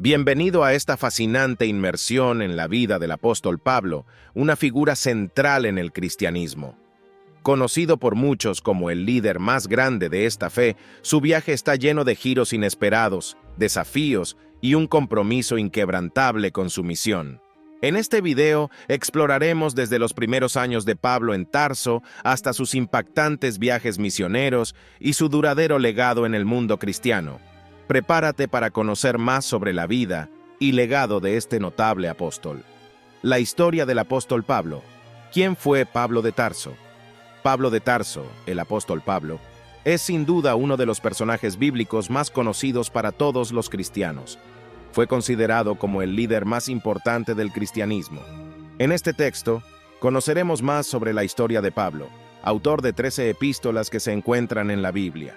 Bienvenido a esta fascinante inmersión en la vida del apóstol Pablo, una figura central en el cristianismo. Conocido por muchos como el líder más grande de esta fe, su viaje está lleno de giros inesperados, desafíos y un compromiso inquebrantable con su misión. En este video exploraremos desde los primeros años de Pablo en Tarso hasta sus impactantes viajes misioneros y su duradero legado en el mundo cristiano. Prepárate para conocer más sobre la vida y legado de este notable apóstol. La historia del apóstol Pablo. ¿Quién fue Pablo de Tarso? Pablo de Tarso, el apóstol Pablo, es sin duda uno de los personajes bíblicos más conocidos para todos los cristianos. Fue considerado como el líder más importante del cristianismo. En este texto, conoceremos más sobre la historia de Pablo, autor de 13 epístolas que se encuentran en la Biblia.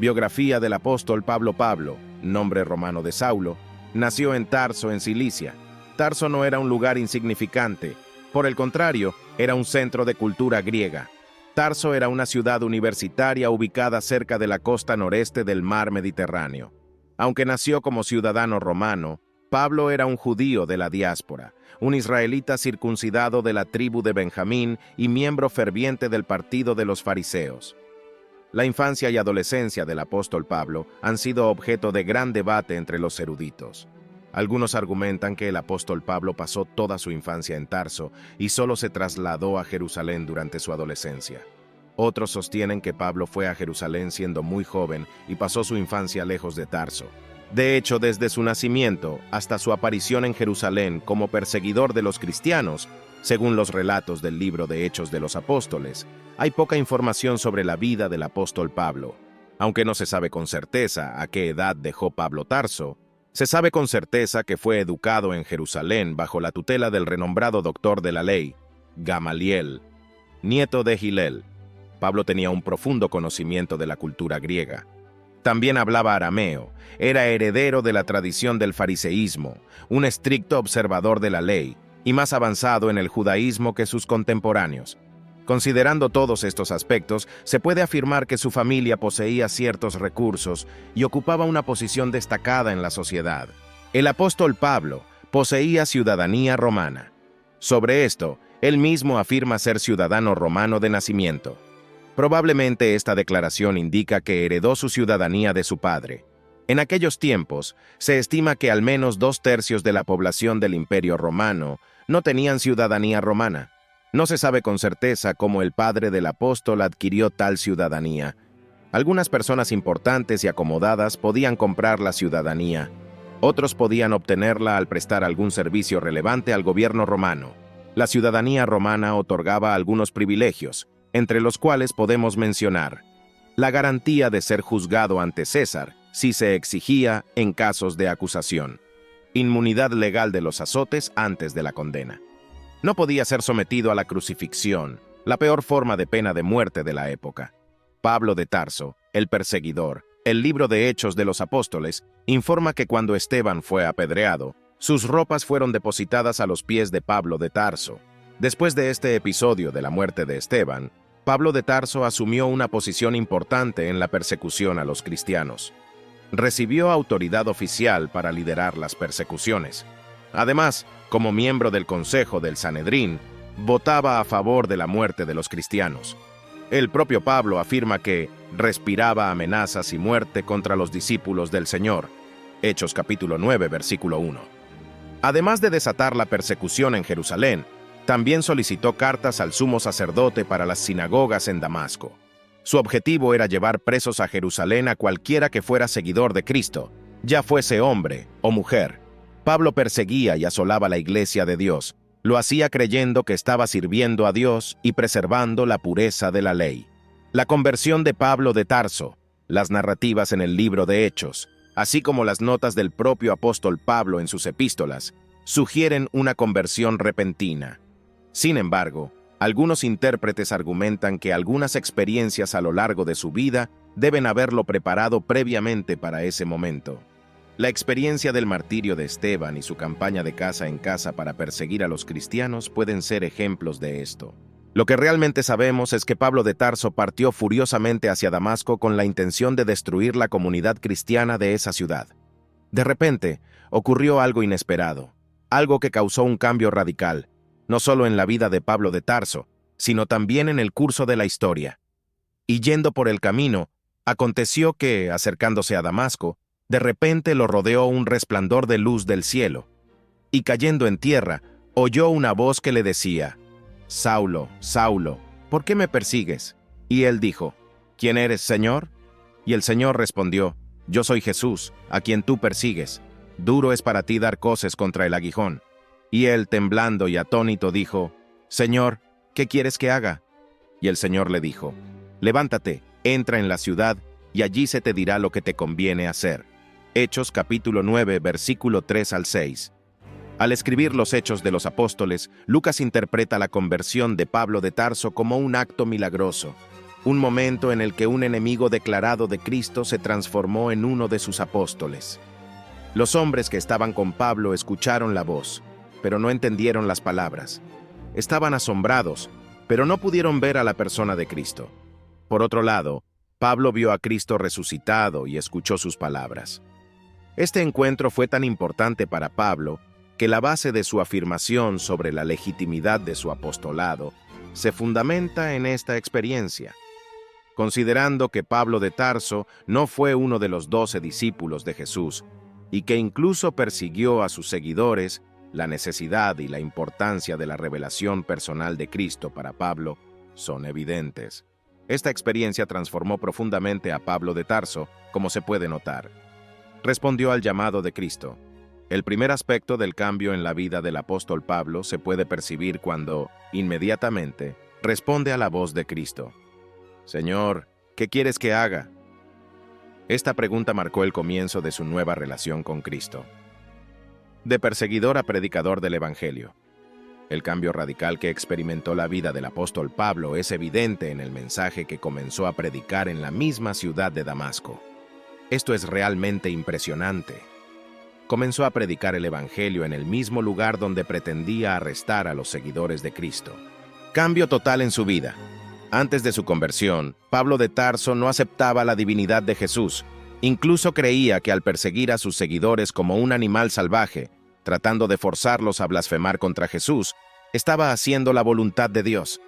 Biografía del apóstol Pablo. Pablo, nombre romano de Saulo, nació en Tarso, en Cilicia. Tarso no era un lugar insignificante, por el contrario, era un centro de cultura griega. Tarso era una ciudad universitaria ubicada cerca de la costa noreste del mar Mediterráneo. Aunque nació como ciudadano romano, Pablo era un judío de la diáspora, un israelita circuncidado de la tribu de Benjamín y miembro ferviente del partido de los fariseos. La infancia y adolescencia del apóstol Pablo han sido objeto de gran debate entre los eruditos. Algunos argumentan que el apóstol Pablo pasó toda su infancia en Tarso y solo se trasladó a Jerusalén durante su adolescencia. Otros sostienen que Pablo fue a Jerusalén siendo muy joven y pasó su infancia lejos de Tarso. De hecho, desde su nacimiento hasta su aparición en Jerusalén como perseguidor de los cristianos, según los relatos del libro de Hechos de los Apóstoles, hay poca información sobre la vida del apóstol Pablo. Aunque no se sabe con certeza a qué edad dejó Pablo Tarso, se sabe con certeza que fue educado en Jerusalén bajo la tutela del renombrado doctor de la ley, Gamaliel, nieto de Gilel. Pablo tenía un profundo conocimiento de la cultura griega. También hablaba arameo, era heredero de la tradición del fariseísmo, un estricto observador de la ley, y más avanzado en el judaísmo que sus contemporáneos. Considerando todos estos aspectos, se puede afirmar que su familia poseía ciertos recursos y ocupaba una posición destacada en la sociedad. El apóstol Pablo poseía ciudadanía romana. Sobre esto, él mismo afirma ser ciudadano romano de nacimiento. Probablemente esta declaración indica que heredó su ciudadanía de su padre. En aquellos tiempos, se estima que al menos 2/3 de la población del Imperio Romano no tenían ciudadanía romana. No se sabe con certeza cómo el padre del apóstol adquirió tal ciudadanía. Algunas personas importantes y acomodadas podían comprar la ciudadanía. Otros podían obtenerla al prestar algún servicio relevante al gobierno romano. La ciudadanía romana otorgaba algunos privilegios, entre los cuales podemos mencionar la garantía de ser juzgado ante César, si se exigía en casos de acusación, inmunidad legal de los azotes antes de la condena. No podía ser sometido a la crucifixión, la peor forma de pena de muerte de la época. Pablo de Tarso, el perseguidor, el libro de Hechos de los Apóstoles, informa que cuando Esteban fue apedreado, sus ropas fueron depositadas a los pies de Pablo de Tarso. Después de este episodio de la muerte de Esteban, Pablo de Tarso asumió una posición importante en la persecución a los cristianos. Recibió autoridad oficial para liderar las persecuciones. Además, como miembro del Consejo del Sanedrín, votaba a favor de la muerte de los cristianos. El propio Pablo afirma que respiraba amenazas y muerte contra los discípulos del Señor. Hechos capítulo 9, versículo 1. Además de desatar la persecución en Jerusalén, también solicitó cartas al sumo sacerdote para las sinagogas en Damasco. Su objetivo era llevar presos a Jerusalén a cualquiera que fuera seguidor de Cristo, ya fuese hombre o mujer. Pablo perseguía y asolaba la iglesia de Dios. Lo hacía creyendo que estaba sirviendo a Dios y preservando la pureza de la ley. La conversión de Pablo de Tarso, las narrativas en el libro de Hechos, así como las notas del propio apóstol Pablo en sus epístolas, sugieren una conversión repentina. Sin embargo, algunos intérpretes argumentan que algunas experiencias a lo largo de su vida deben haberlo preparado previamente para ese momento. La experiencia del martirio de Esteban y su campaña de casa en casa para perseguir a los cristianos pueden ser ejemplos de esto. Lo que realmente sabemos es que Pablo de Tarso partió furiosamente hacia Damasco con la intención de destruir la comunidad cristiana de esa ciudad. De repente, ocurrió algo inesperado, algo que causó un cambio radical, no solo en la vida de Pablo de Tarso, sino también en el curso de la historia. Y yendo por el camino, aconteció que, acercándose a Damasco, de repente lo rodeó un resplandor de luz del cielo, y cayendo en tierra, oyó una voz que le decía: «Saulo, Saulo, ¿por qué me persigues?». Y él dijo: «¿Quién eres, Señor?». Y el Señor respondió: «Yo soy Jesús, a quien tú persigues. Duro es para ti dar coces contra el aguijón». Y él, temblando y atónito, dijo: «Señor, ¿qué quieres que haga?». Y el Señor le dijo: «Levántate, entra en la ciudad, y allí se te dirá lo que te conviene hacer». Hechos capítulo 9, versículo 3 al 6. Al escribir los Hechos de los Apóstoles, Lucas interpreta la conversión de Pablo de Tarso como un acto milagroso, un momento en el que un enemigo declarado de Cristo se transformó en uno de sus apóstoles. Los hombres que estaban con Pablo escucharon la voz, pero no entendieron las palabras. Estaban asombrados, pero no pudieron ver a la persona de Cristo. Por otro lado, Pablo vio a Cristo resucitado y escuchó sus palabras. Este encuentro fue tan importante para Pablo que la base de su afirmación sobre la legitimidad de su apostolado se fundamenta en esta experiencia. Considerando que Pablo de Tarso no fue uno de los 12 discípulos de Jesús y que incluso persiguió a sus seguidores, la necesidad y la importancia de la revelación personal de Cristo para Pablo son evidentes. Esta experiencia transformó profundamente a Pablo de Tarso, como se puede notar. Respondió al llamado de Cristo. El primer aspecto del cambio en la vida del apóstol Pablo se puede percibir cuando, inmediatamente, responde a la voz de Cristo. «Señor, ¿qué quieres que haga?». Esta pregunta marcó el comienzo de su nueva relación con Cristo. De perseguidor a predicador del Evangelio. El cambio radical que experimentó la vida del apóstol Pablo es evidente en el mensaje que comenzó a predicar en la misma ciudad de Damasco. Esto es realmente impresionante. Comenzó a predicar el Evangelio en el mismo lugar donde pretendía arrestar a los seguidores de Cristo. Cambio total en su vida. Antes de su conversión, Pablo de Tarso no aceptaba la divinidad de Jesús. Incluso creía que al perseguir a sus seguidores como un animal salvaje, tratando de forzarlos a blasfemar contra Jesús, estaba haciendo la voluntad de Dios.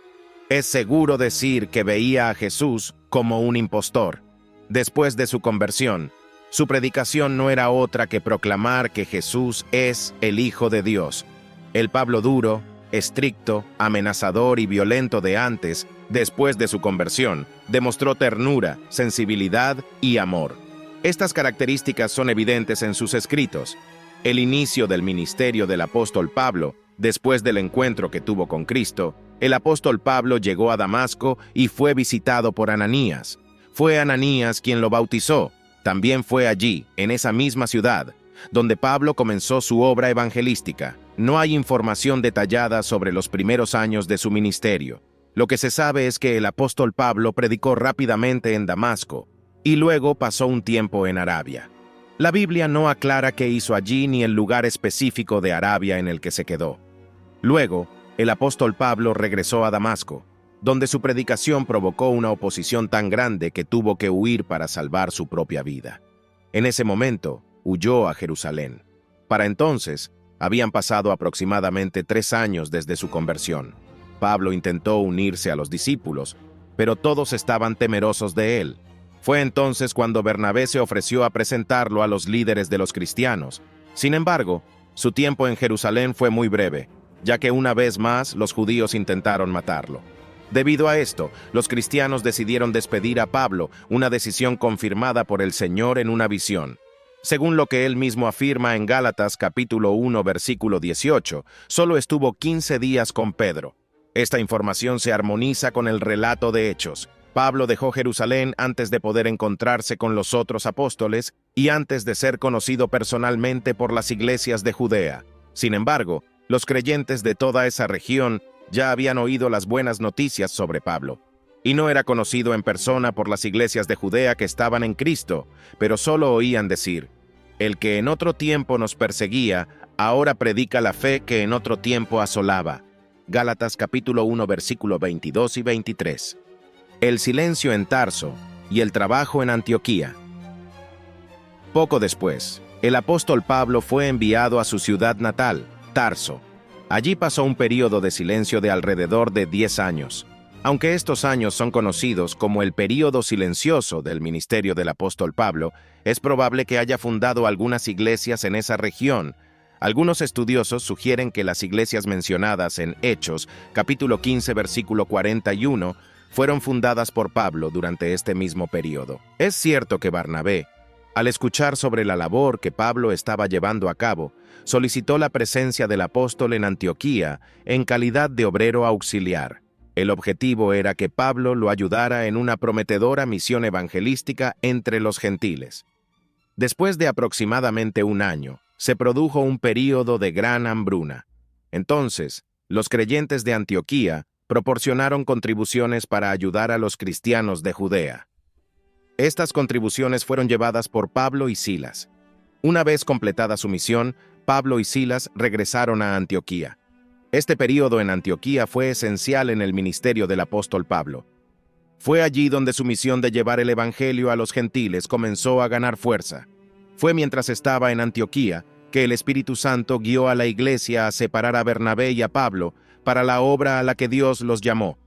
Es seguro decir que veía a Jesús como un impostor. Después de su conversión, su predicación no era otra que proclamar que Jesús es el Hijo de Dios. El Pablo duro, estricto, amenazador y violento de antes, después de su conversión, demostró ternura, sensibilidad y amor. Estas características son evidentes en sus escritos. El inicio del ministerio del apóstol Pablo, después del encuentro que tuvo con Cristo, el apóstol Pablo llegó a Damasco y fue visitado por Ananías. Fue Ananías quien lo bautizó. También fue allí, en esa misma ciudad, donde Pablo comenzó su obra evangelística. No hay información detallada sobre los primeros años de su ministerio. Lo que se sabe es que el apóstol Pablo predicó rápidamente en Damasco y luego pasó un tiempo en Arabia. La Biblia no aclara qué hizo allí ni el lugar específico de Arabia en el que se quedó. Luego, el apóstol Pablo regresó a Damasco, donde su predicación provocó una oposición tan grande que tuvo que huir para salvar su propia vida. En ese momento, huyó a Jerusalén. Para entonces, habían pasado aproximadamente 3 años desde su conversión. Pablo intentó unirse a los discípulos, pero todos estaban temerosos de él. Fue entonces cuando Bernabé se ofreció a presentarlo a los líderes de los cristianos. Sin embargo, su tiempo en Jerusalén fue muy breve, ya que una vez más los judíos intentaron matarlo. Debido a esto, los cristianos decidieron despedir a Pablo, una decisión confirmada por el Señor en una visión. Según lo que él mismo afirma en Gálatas capítulo 1 versículo 18, solo estuvo 15 días con Pedro. Esta información se armoniza con el relato de Hechos. Pablo dejó Jerusalén antes de poder encontrarse con los otros apóstoles y antes de ser conocido personalmente por las iglesias de Judea. Sin embargo, los creyentes de toda esa región ya habían oído las buenas noticias sobre Pablo, y no era conocido en persona por las iglesias de Judea que estaban en Cristo, pero solo oían decir: «El que en otro tiempo nos perseguía, ahora predica la fe que en otro tiempo asolaba». Gálatas capítulo 1 versículo 22 y 23. El silencio en Tarso y el trabajo en Antioquía. Poco después, El apóstol Pablo fue enviado a su ciudad natal, Tarso. Allí pasó un período de silencio de alrededor de 10 años. Aunque estos años son conocidos como el período silencioso del ministerio del apóstol Pablo, es probable que haya fundado algunas iglesias en esa región. Algunos estudiosos sugieren que las iglesias mencionadas en Hechos, capítulo 15, versículo 41, fueron fundadas por Pablo durante este mismo período. Es cierto que Barnabé, al escuchar sobre la labor que Pablo estaba llevando a cabo, solicitó la presencia del apóstol en Antioquía en calidad de obrero auxiliar. El objetivo era que Pablo lo ayudara en una prometedora misión evangelística entre los gentiles. Después de aproximadamente un año, se produjo un período de gran hambruna. Entonces, los creyentes de Antioquía proporcionaron contribuciones para ayudar a los cristianos de Judea. Estas contribuciones fueron llevadas por Pablo y Silas. Una vez completada su misión, Pablo y Silas regresaron a Antioquía. Este período en Antioquía fue esencial en el ministerio del apóstol Pablo. Fue allí donde su misión de llevar el evangelio a los gentiles comenzó a ganar fuerza. Fue mientras estaba en Antioquía que el Espíritu Santo guió a la iglesia a separar a Bernabé y a Pablo para la obra a la que Dios los llamó.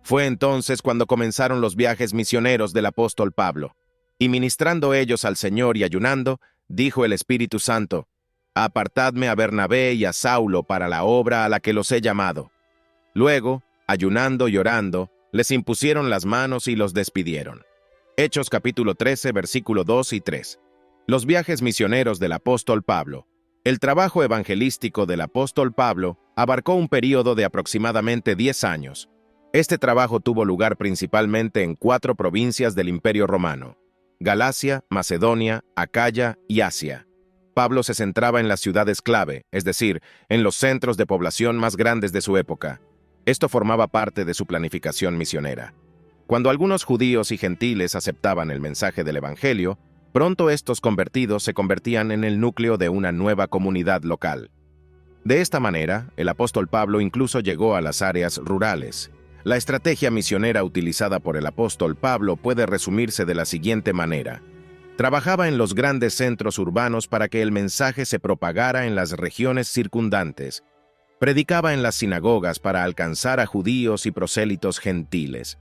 Fue entonces cuando comenzaron los viajes misioneros del apóstol Pablo. Y ministrando ellos al Señor y ayunando, dijo el Espíritu Santo: «Apartadme a Bernabé y a Saulo para la obra a la que los he llamado». Luego, ayunando y orando, les impusieron las manos y los despidieron. Hechos capítulo 13, versículo 2 y 3. Los viajes misioneros del apóstol Pablo. El trabajo evangelístico del apóstol Pablo abarcó un período de aproximadamente 10 años. Este trabajo tuvo lugar principalmente en 4 provincias del Imperio Romano: Galacia, Macedonia, Acaya y Asia. Pablo se centraba en las ciudades clave, es decir, en los centros de población más grandes de su época. Esto formaba parte de su planificación misionera. Cuando algunos judíos y gentiles aceptaban el mensaje del Evangelio, pronto estos convertidos se convertían en el núcleo de una nueva comunidad local. De esta manera, el apóstol Pablo incluso llegó a las áreas rurales. La estrategia misionera utilizada por el apóstol Pablo puede resumirse de la siguiente manera. Trabajaba en los grandes centros urbanos para que el mensaje se propagara en las regiones circundantes. Predicaba en las sinagogas para alcanzar a judíos y prosélitos gentiles.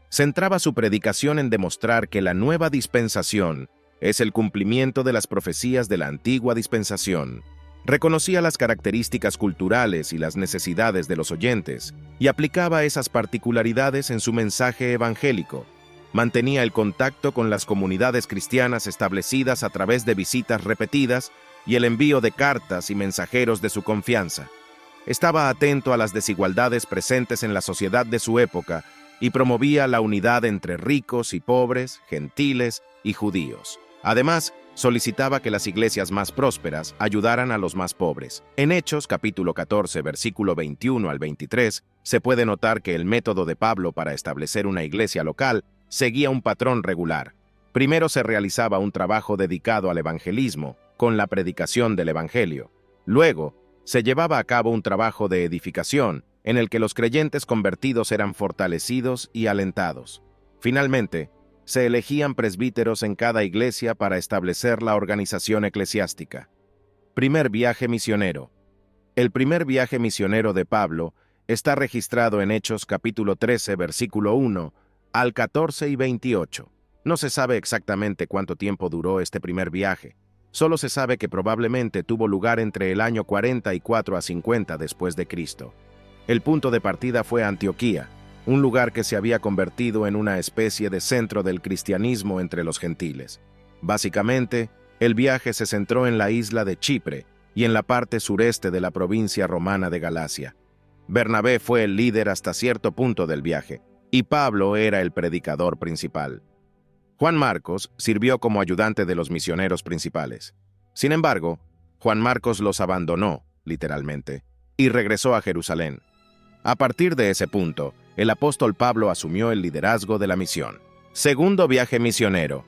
Centraba su predicación en demostrar que la nueva dispensación es el cumplimiento de las profecías de la antigua dispensación. Reconocía las características culturales y las necesidades de los oyentes y aplicaba esas particularidades en su mensaje evangélico. Mantenía el contacto con las comunidades cristianas establecidas a través de visitas repetidas y el envío de cartas y mensajeros de su confianza. Estaba atento a las desigualdades presentes en la sociedad de su época y promovía la unidad entre ricos y pobres, gentiles y judíos. Además, solicitaba que las iglesias más prósperas ayudaran a los más pobres. En Hechos, capítulo 14, versículo 21 al 23, se puede notar que el método de Pablo para establecer una iglesia local seguía un patrón regular. Primero se realizaba un trabajo dedicado al evangelismo, con la predicación del evangelio. Luego, se llevaba a cabo un trabajo de edificación, en el que los creyentes convertidos eran fortalecidos y alentados. Finalmente, se elegían presbíteros en cada iglesia para establecer la organización eclesiástica. Primer viaje misionero. El primer viaje misionero de Pablo está registrado en Hechos capítulo 13, versículo 1 al 14 y 28. No se sabe exactamente cuánto tiempo duró este primer viaje. Solo se sabe que probablemente tuvo lugar entre el año 44 a 50 después de Cristo. El punto de partida fue Antioquía, un lugar que se había convertido en una especie de centro del cristianismo entre los gentiles. Básicamente, el viaje se centró en la isla de Chipre y en la parte sureste de la provincia romana de Galacia. Bernabé fue el líder hasta cierto punto del viaje, y Pablo era el predicador principal. Juan Marcos sirvió como ayudante de los misioneros principales. Sin embargo, Juan Marcos los abandonó, literalmente, y regresó a Jerusalén. A partir de ese punto, el apóstol Pablo asumió el liderazgo de la misión. Segundo viaje misionero.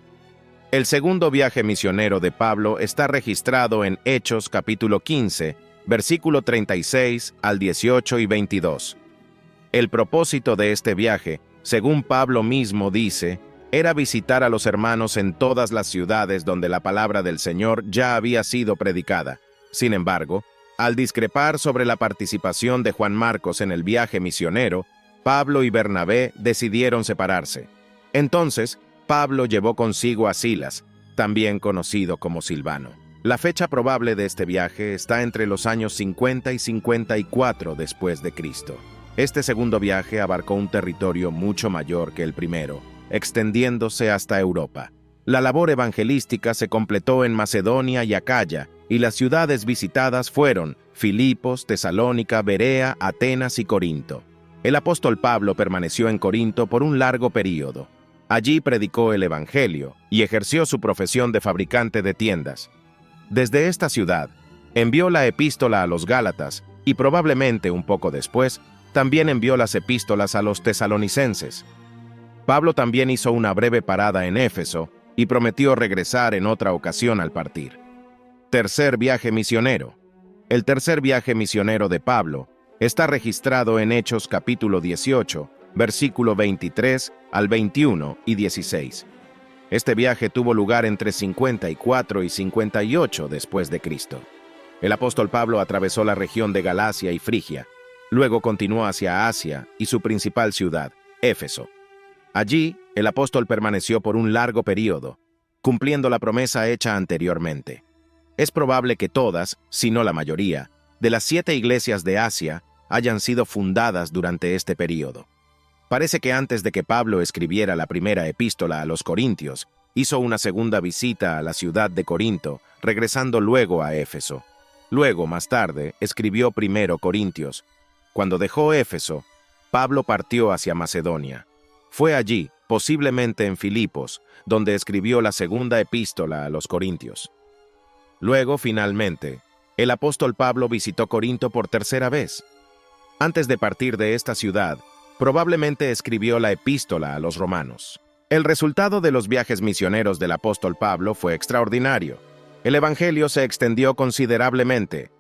El segundo viaje misionero de Pablo está registrado en Hechos capítulo 15, versículo 36 al 18 y 22. El propósito de este viaje, según Pablo mismo dice, era visitar a los hermanos en todas las ciudades donde la palabra del Señor ya había sido predicada. Sin embargo, al discrepar sobre la participación de Juan Marcos en el viaje misionero, Pablo y Bernabé decidieron separarse. Entonces, Pablo llevó consigo a Silas, también conocido como Silvano. La fecha probable de este viaje está entre los años 50 y 54 después de Cristo. Este segundo viaje abarcó un territorio mucho mayor que el primero, extendiéndose hasta Europa. La labor evangelística se completó en Macedonia y Acaya, y las ciudades visitadas fueron Filipos, Tesalónica, Berea, Atenas y Corinto. El apóstol Pablo permaneció en Corinto por un largo período. Allí predicó el evangelio y ejerció su profesión de fabricante de tiendas. Desde esta ciudad, envió la epístola a los Gálatas y probablemente un poco después, también envió las epístolas a los tesalonicenses. Pablo también hizo una breve parada en Éfeso y prometió regresar en otra ocasión al partir. Tercer viaje misionero. El tercer viaje misionero de Pablo está registrado en Hechos capítulo 18, versículo 23 al 21 y 16. Este viaje tuvo lugar entre 54 y 58 después de Cristo. El apóstol Pablo atravesó la región de Galacia y Frigia, luego continuó hacia Asia y su principal ciudad, Éfeso. Allí, el apóstol permaneció por un largo período, cumpliendo la promesa hecha anteriormente. Es probable que todas, si no la mayoría, de las 7 iglesias de Asia hayan sido fundadas durante este período. Parece que antes de que Pablo escribiera la primera epístola a los Corintios, hizo una segunda visita a la ciudad de Corinto, regresando luego a Éfeso. Luego, más tarde, escribió primero Corintios. Cuando dejó Éfeso, Pablo partió hacia Macedonia. Fue allí, posiblemente en Filipos, donde escribió la segunda epístola a los Corintios. Luego, finalmente, el apóstol Pablo visitó Corinto por tercera vez. Antes de partir de esta ciudad, probablemente escribió la epístola a los romanos. El resultado de los viajes misioneros del apóstol Pablo fue extraordinario. El evangelio se extendió considerablemente.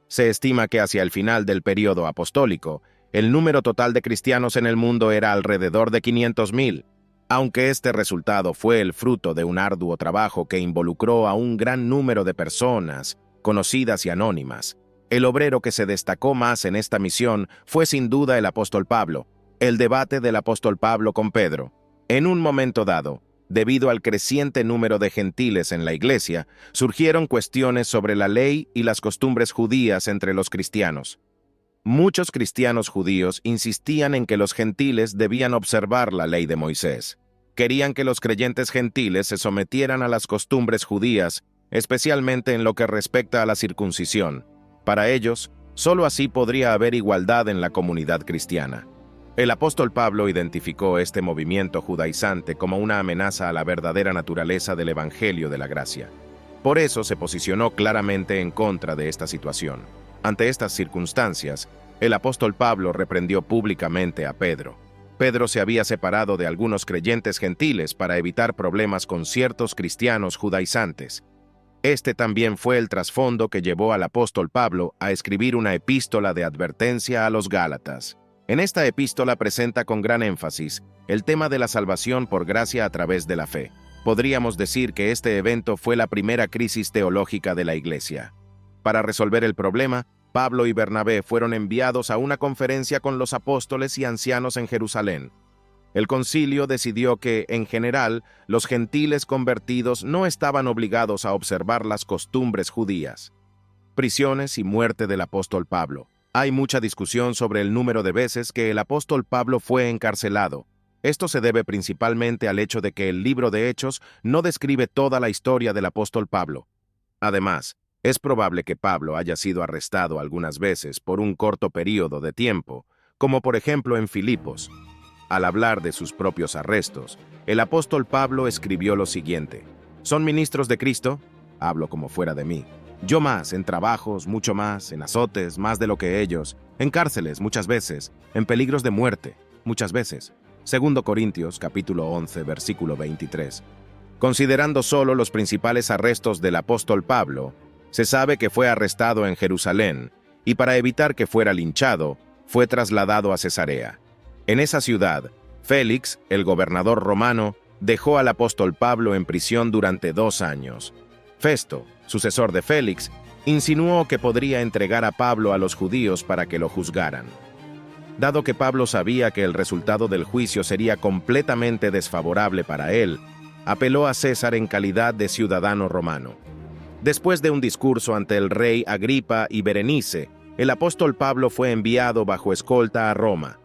Se estima que hacia el final del período apostólico, el número total de cristianos en el mundo era alrededor de 500,000. Aunque este resultado fue el fruto de un arduo trabajo que involucró a un gran número de personas, conocidas y anónimas, el obrero que se destacó más en esta misión fue sin duda el apóstol Pablo. El debate del apóstol Pablo con Pedro. En un momento dado, debido al creciente número de gentiles en la iglesia, surgieron cuestiones sobre la ley y las costumbres judías entre los cristianos. Muchos cristianos judíos insistían en que los gentiles debían observar la ley de Moisés. Querían que los creyentes gentiles se sometieran a las costumbres judías, especialmente en lo que respecta a la circuncisión. Para ellos, solo así podría haber igualdad en la comunidad cristiana. El apóstol Pablo identificó este movimiento judaizante como una amenaza a la verdadera naturaleza del Evangelio de la Gracia. Por eso se posicionó claramente en contra de esta situación. Ante estas circunstancias, el apóstol Pablo reprendió públicamente a Pedro. Pedro se había separado de algunos creyentes gentiles para evitar problemas con ciertos cristianos judaizantes. Este también fue el trasfondo que llevó al apóstol Pablo a escribir una epístola de advertencia a los Gálatas. En esta epístola presenta con gran énfasis el tema de la salvación por gracia a través de la fe. Podríamos decir que este evento fue la primera crisis teológica de la Iglesia. Para resolver el problema, Pablo y Bernabé fueron enviados a una conferencia con los apóstoles y ancianos en Jerusalén. El concilio decidió que, en general, los gentiles convertidos no estaban obligados a observar las costumbres judías. Prisiones y muerte del apóstol Pablo. Hay mucha discusión sobre el número de veces que el apóstol Pablo fue encarcelado. Esto se debe principalmente al hecho de que el libro de Hechos no describe toda la historia del apóstol Pablo. Además, es probable que Pablo haya sido arrestado algunas veces por un corto período de tiempo, como por ejemplo en Filipos. Al hablar de sus propios arrestos, el apóstol Pablo escribió lo siguiente: ¿Son ministros de Cristo? Hablo como fuera de mí. Yo más, en trabajos, mucho más, en azotes, más de lo que ellos, en cárceles, muchas veces, en peligros de muerte, muchas veces. 2 Corintios, capítulo 11, versículo 23. Considerando solo los principales arrestos del apóstol Pablo, se sabe que fue arrestado en Jerusalén y para evitar que fuera linchado, fue trasladado a Cesarea. En esa ciudad, Félix, el gobernador romano, dejó al apóstol Pablo en prisión durante 2 años. Festo, sucesor de Félix, insinuó que podría entregar a Pablo a los judíos para que lo juzgaran. Dado que Pablo sabía que el resultado del juicio sería completamente desfavorable para él, apeló a César en calidad de ciudadano romano. Después de un discurso ante el rey Agripa y Berenice, el apóstol Pablo fue enviado bajo escolta a Roma.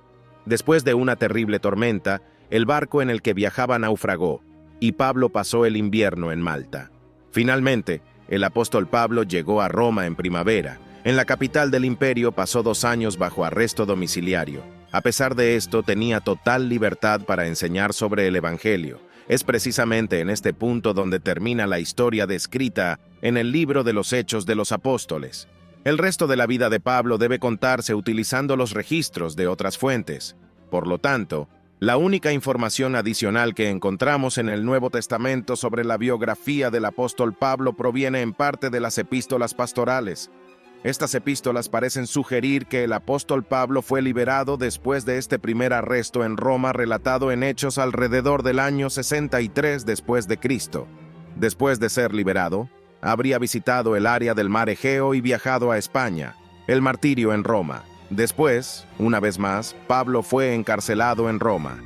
Después de una terrible tormenta, el barco en el que viajaba naufragó, y Pablo pasó el invierno en Malta. Finalmente, el apóstol Pablo llegó a Roma en primavera. En la capital del imperio pasó 2 años bajo arresto domiciliario. A pesar de esto, tenía total libertad para enseñar sobre el Evangelio. Es precisamente en este punto donde termina la historia descrita en el libro de los Hechos de los Apóstoles. El resto de la vida de Pablo debe contarse utilizando los registros de otras fuentes. Por lo tanto, la única información adicional que encontramos en el Nuevo Testamento sobre la biografía del apóstol Pablo proviene en parte de las epístolas pastorales. Estas epístolas parecen sugerir que el apóstol Pablo fue liberado después de este primer arresto en Roma relatado en Hechos alrededor del año 63 después de Cristo. Después de ser liberado, habría visitado el área del mar Egeo y viajado a España, el martirio en Roma. Después, una vez más, Pablo fue encarcelado en Roma.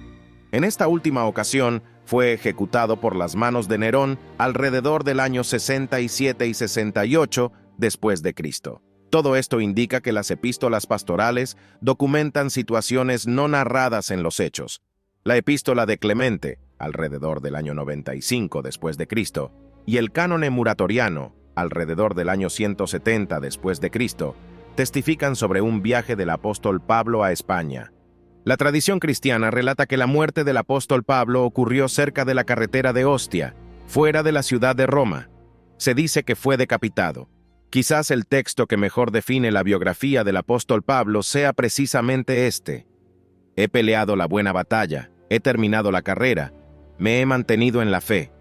En esta última ocasión, fue ejecutado por las manos de Nerón alrededor del año 67 y 68 después de Cristo. Todo esto indica que las epístolas pastorales documentan situaciones no narradas en los Hechos. La epístola de Clemente, alrededor del año 95 después de Cristo, y el Cánone Muratoriano, alrededor del año 170 después de Cristo, testifican sobre un viaje del apóstol Pablo a España. La tradición cristiana relata que la muerte del apóstol Pablo ocurrió cerca de la carretera de Ostia, fuera de la ciudad de Roma. Se dice que fue decapitado. Quizás el texto que mejor define la biografía del apóstol Pablo sea precisamente este. He peleado la buena batalla, he terminado la carrera, me he mantenido en la fe.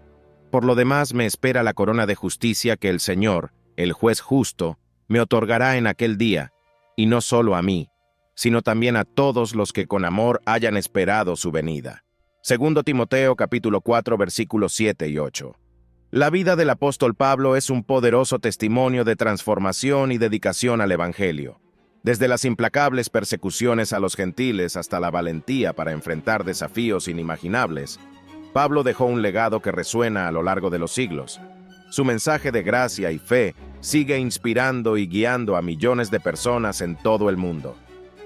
Por lo demás me espera la corona de justicia que el Señor, el juez justo, me otorgará en aquel día, y no solo a mí, sino también a todos los que con amor hayan esperado su venida. 2 Timoteo capítulo 4 versículos 7 y 8. La vida del apóstol Pablo es un poderoso testimonio de transformación y dedicación al Evangelio. Desde las implacables persecuciones a los gentiles hasta la valentía para enfrentar desafíos inimaginables, Pablo dejó un legado que resuena a lo largo de los siglos. Su mensaje de gracia y fe sigue inspirando y guiando a millones de personas en todo el mundo.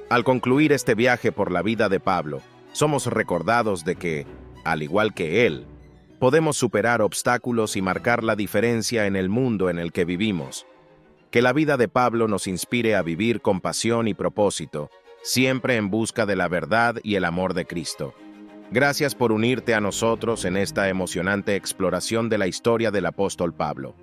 Al concluir este viaje por la vida de Pablo, somos recordados de que, al igual que él, podemos superar obstáculos y marcar la diferencia en el mundo en el que vivimos. Que la vida de Pablo nos inspire a vivir con pasión y propósito, siempre en busca de la verdad y el amor de Cristo. Gracias por unirte a nosotros en esta emocionante exploración de la historia del apóstol Pablo.